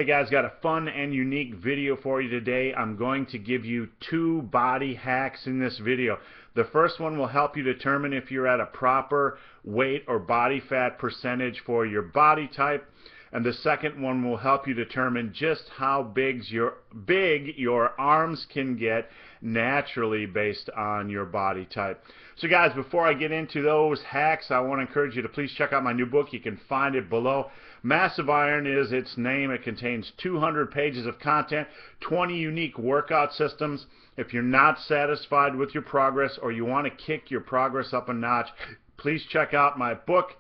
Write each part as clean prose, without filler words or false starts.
Hey guys, got a fun and unique video for you today. I'm going to give you 2 body hacks in this video. The first one will help you determine if you're at a proper weight or body fat percentage for your body type. And the second one will help you determine just how big your arms can get naturally based on your body type. So guys, before I get into those hacks, I want to encourage you to please check out my new book. You can find it below. Massive Iron is its name. It contains 200 pages of content, 20 unique workout systems. If you're not satisfied with your progress or you want to kick your progress up a notch, please check out my book.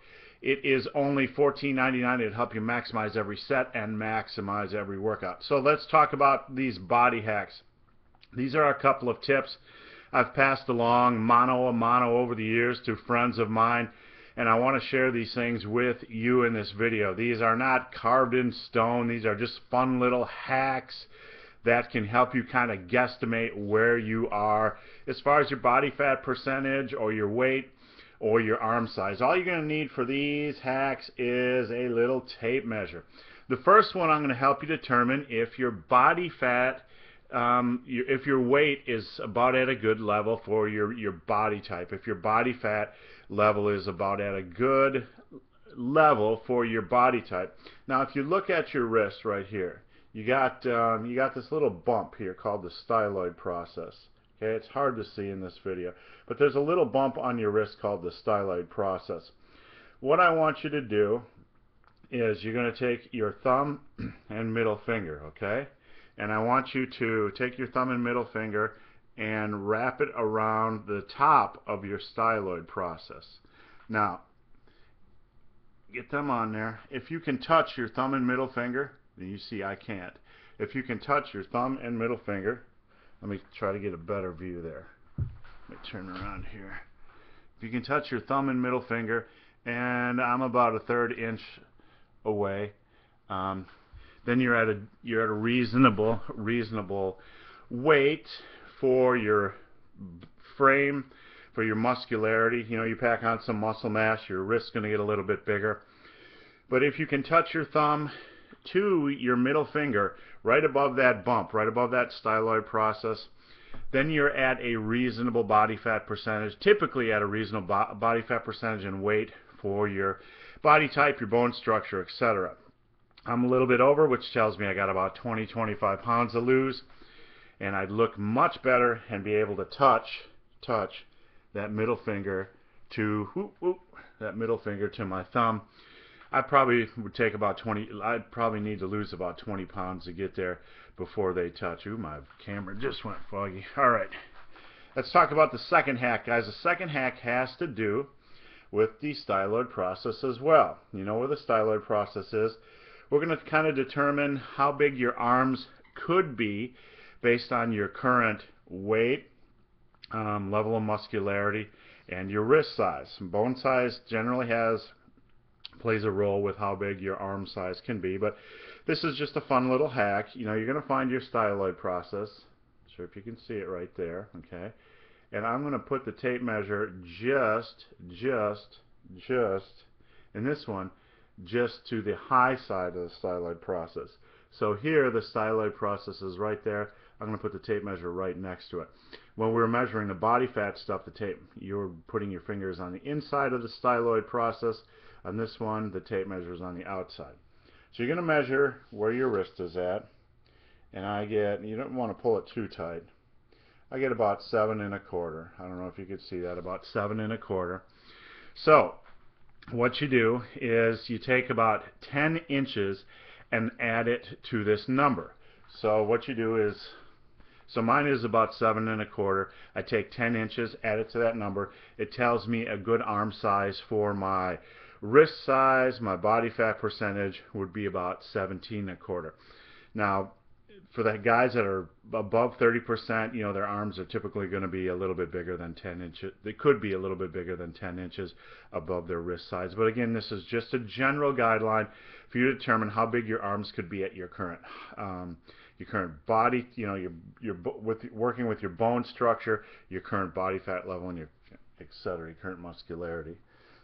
It is only $14.99. It'll help you maximize every set and maximize every workout. So let's talk about these body hacks. These are a couple of tips I've passed along mano a mano over the years to friends of mine, and I want to share these things with you in this video. These are not carved in stone. These are just fun little hacks that can help you kind of guesstimate where you are as far as your body fat percentage or your weight or your arm size. All you're going to need for these hacks is a little tape measure. The first one, I'm going to help you determine if your body fat if your weight is about at a good level for your body type, if your body fat level is about at a good level for your body type. Now, if you look at your wrist right here, you got this little bump here called the styloid process. Okay, it's hard to see in this video, but there's a little bump on your wrist called the styloid process. What I want you to do is you're going to take your thumb and middle finger, okay? And I want you to take your thumb and middle finger and wrap it around the top of your styloid process. Now, get them on there. If you can touch your thumb and middle finger, then you see I can't. If you can touch your thumb and middle finger, let me try to get a better view there. Let me turn around here. If you can touch your thumb and middle finger, and I'm about a 1/3 inch away, then you're at a reasonable weight for your frame, for your muscularity. You know, you pack on some muscle mass, your wrist's going to get a little bit bigger. But if you can touch your thumb to your middle finger, right above that bump, right above that styloid process, then you're at a reasonable body fat percentage, typically at a reasonable body fat percentage and weight for your body type, your bone structure, etc. I'm a little bit over, which tells me I got about 20-25 pounds to lose, and I'd look much better and be able to touch that middle finger to my thumb. I probably would take about 20. I'd probably need to lose about 20 pounds to get there before they touch. Ooh, my camera just went foggy. All right, let's talk about the second hack, guys. The second hack has to do with the styloid process as well. You know where the styloid process is. We're going to kind of determine how big your arms could be based on your current weight, level of muscularity, and your wrist size. Bone size generally plays a role with how big your arm size can be, but this is just a fun little hack. You know, you're going to find your styloid process. Not sure if you can see it right there, okay? And I'm going to put the tape measure just in this one, just to the high side of the styloid process. So here the styloid process is right there. I'm going to put the tape measure right next to it. When we're measuring the body fat stuff, you're putting your fingers on the inside of the styloid process. On this one, the tape measure is on the outside. So you're going to measure where your wrist is at, and you don't want to pull it too tight. I get about 7 1/4. I don't know if you could see that, about 7 1/4. So what you do is you take about 10 inches and add it to this number. So what you do is, so mine is about 7 1/4. I take 10 inches, add it to that number. It tells me a good arm size for my wrist size. My body fat percentage would be about 17 1/4. Now, for the guys that are above 30%, you know, their arms are typically going to be a little bit bigger than 10 inches. They could be a little bit bigger than 10 inches above their wrist size. But again, this is just a general guideline for you to determine how big your arms could be at your current body. You know, working with your bone structure, your current body fat level, and your etc. Your current muscularity.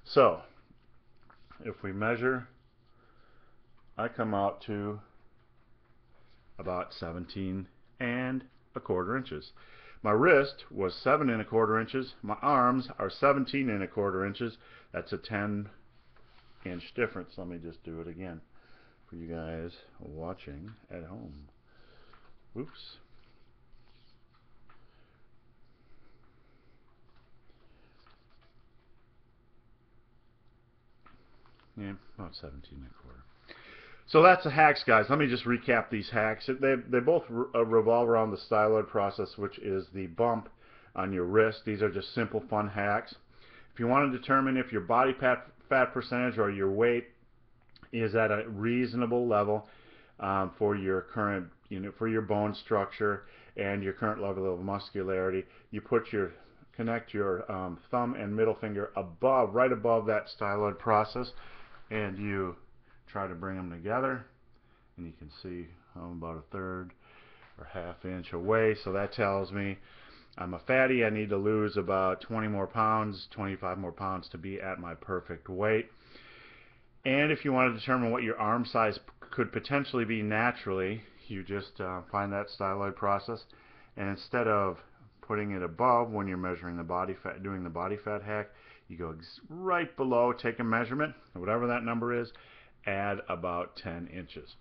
So, if we measure, I come out to about 17¼ inches. My wrist was 7¼ inches. My arms are 17¼ inches. That's a 10-inch difference. Let me just do it again for you guys watching at home. Oops. Yeah, about 17¼ So that's the hacks, guys. Let me just recap these hacks. They both revolve around the styloid process, which is the bump on your wrist. These are just simple, fun hacks. If you want to determine if your body fat percentage or your weight is at a reasonable level for your current, for your bone structure and your current level of muscularity, you connect your thumb and middle finger right above that styloid process, and you try to bring them together, and you can see I'm about a third or ½ inch away. So that tells me I'm a fatty. I need to lose about 20 more pounds, 25 more pounds to be at my perfect weight. And if you want to determine what your arm size could potentially be naturally, you just find that styloid process, and instead of putting it above when you're measuring the body fat, doing the body fat hack, you go right below, take a measurement, whatever that number is, add about 10 inches.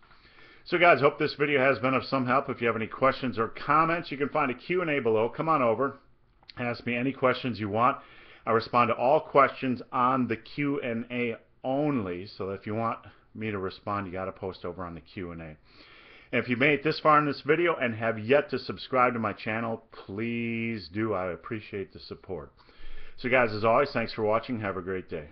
So guys, hope this video has been of some help. If you have any questions or comments, you can find a Q&A below. Come on over, ask me any questions you want. I respond to all questions on the Q&A only, so if you want me to respond, you got to post over on the Q&A. And if you made it this far in this video and have yet to subscribe to my channel, please do. I appreciate the support. So guys, as always, thanks for watching. Have a great day.